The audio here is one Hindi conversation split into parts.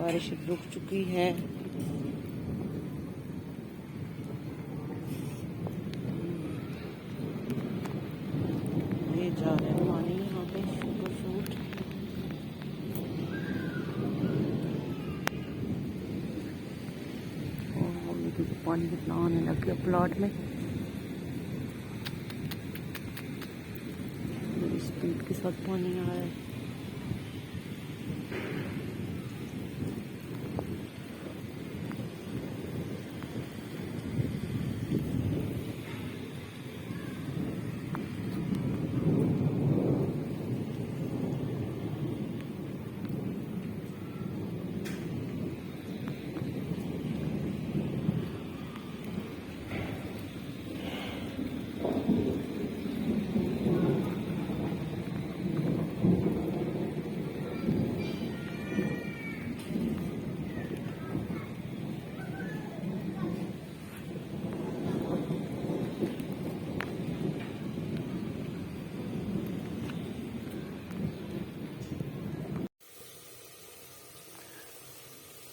बारिश रुक चुकी है। ये जा रहे हैं पानी यहाँ पे शूट। और पानी कितना आने लग गया प्लॉट में, मेरी स्पीड के साथ पानी आ रहा है।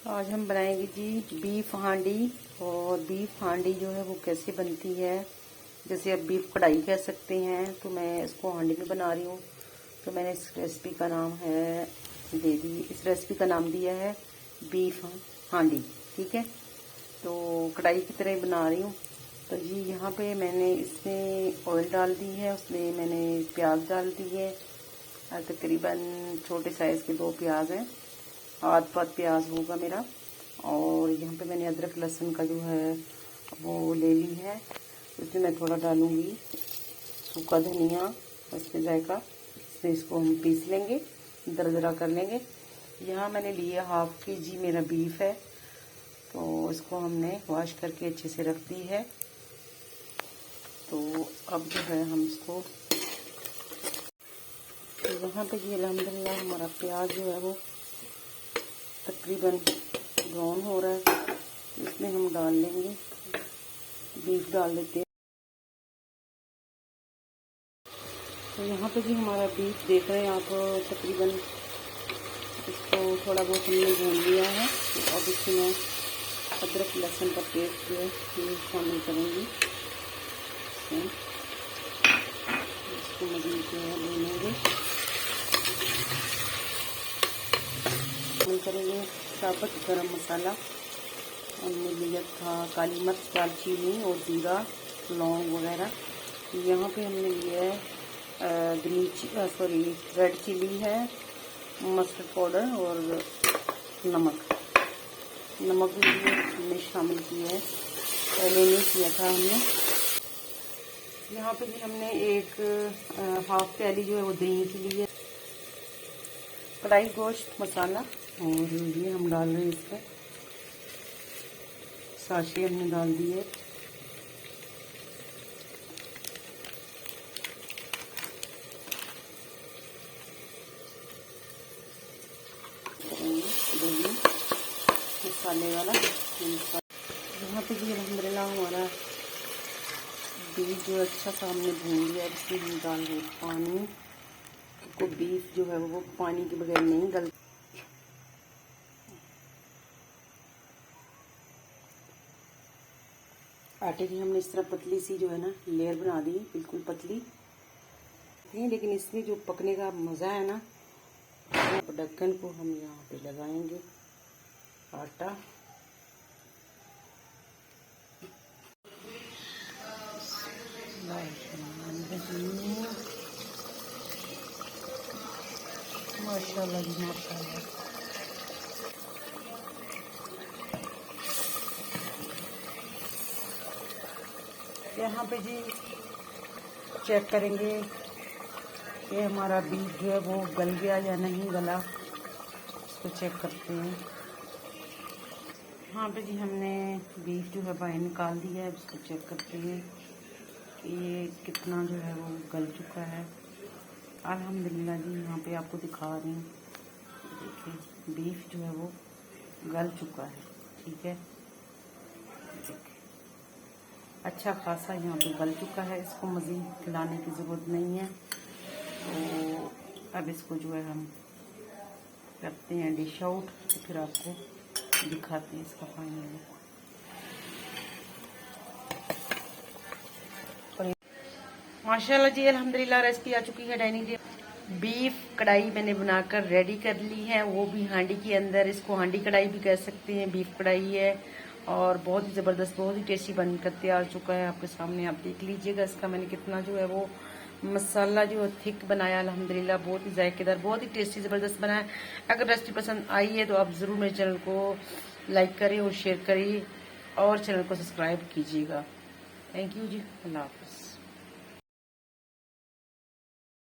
आज हम बनाएंगे जी बीफ हांडी। और बीफ हांडी जो है वो कैसे बनती है, जैसे आप बीफ कढ़ाई कह सकते हैं, तो मैं इसको हांडी में बना रही हूँ। तो मैंने इस रेसिपी का नाम इस रेसिपी का नाम दिया है बीफ हांडी। ठीक है, तो कढ़ाई की तरह बना रही हूँ। तो जी यहाँ पे मैंने इसमें ऑयल डाल दी है, उसमें मैंने प्याज डाल दी है। तकरीबन छोटे साइज़ के 2 प्याज हैं, आध पात प्याज होगा मेरा। और यहाँ पे मैंने अदरक लहसुन का जो है वो ले ली है। इसमें मैं थोड़ा डालूंगी सूखा धनिया, इसमें जायका। इसमें इसको हम पीस लेंगे, दरदरा कर लेंगे। यहाँ मैंने लिया हाफ kg मेरा बीफ है, तो इसको हमने वॉश करके अच्छे से रख दी है। तो अब जो है हम इसको, तो यहाँ पे ये अल्हम्दुलिल्लाह हमारा प्याज जो है वो तकरीबन ब्राउन हो रहा है। इसमें हम डाल लेंगे बीफ, डाल देते हैं। तो यहाँ पे जी हमारा बीफ देख रहे हैं आप, तकरीबन इसको थोड़ा बहुत हमने भून लिया है। तो अब इसमें अदरक लहसुन का पेस्ट जो है ये शामिल करेंगे। इसको मज़ीद जो है भूनेंगे, करेंगे साबुत गरम मसाला। हमने लिया था काली मिर्च, दालचीनी और जीरा, लौंग वगैरह। यहाँ पे हमने लिया है रेड चिली है, मस्टर्ड पाउडर और नमक भी हमने शामिल किया है, पहले नहीं किया था हमने। यहाँ पे भी हमने एक हाफ प्याली जो है वो दही की ली है। कढ़ाई गोश्त मसाला, और ये हम डाल रहे हैं इसमें साशे हमने डाल दिए। दही मसाले वाला। यहाँ पे भी अल्हम्दुलिल्लाह हमारा बीफ जो अच्छा सा हमने भून लिया। इसमें हम डाल रहे पानी को। बीफ जो है वो पानी के बगैर नहीं गलता। आटे की हमने इस तरह पतली सी जो है ना लेयर बना दी, बिल्कुल पतली। लेकिन इसमें जो पकने का मज़ा है ना, ढक्कन को हम यहाँ पे लगाएंगे आटा। माशाल्लाह जी माशाल्लाह। यहाँ पे जी चेक करेंगे कि हमारा बीफ जो है वो गल गया या नहीं गला, इसको चेक करते हैं। यहाँ पे जी हमने बीफ जो है बाहर निकाल दिया है, इसको चेक करते हैं कि ये कितना जो है वो गल चुका है। अल्हम्दुलिल्लाह जी यहाँ पे आपको दिखा रही हूँ, देखिए बीफ जो है वो गल चुका है। ठीक है, अच्छा खासा यहाँ पे गल चुका है, इसको मज़ीद खिलाने की ज़रूरत नहीं है। तो अब इसको जो है हम करते हैं डिश आउट, तो फिर आपको दिखाते हैं इसका फाइनल लुक। माशाल्लाह जी अल्हम्दुलिल्लाह रेसिपी आ चुकी है डाइनिंग टेबल। बीफ कढ़ाई मैंने बनाकर रेडी कर ली है, वो भी हांडी के अंदर। इसको हांडी कढ़ाई भी कह सकते हैं, बीफ कढ़ाई है और बहुत ही ज़बरदस्त, बहुत ही टेस्टी बनकर तैयार चुका है आपके सामने। आप देख लीजिएगा इसका मैंने कितना जो है वो मसाला जो है थिक बनाया अल्हम्दुलिल्लाह। बहुत ही जायकेदार, बहुत ही टेस्टी ज़बरदस्त बनाया। अगर रेसिपी पसंद आई है तो आप ज़रूर मेरे चैनल को लाइक करिए और शेयर करिए और चैनल को सब्सक्राइब कीजिएगा। थैंक यू जी, अल्लाह हाफ़िज़।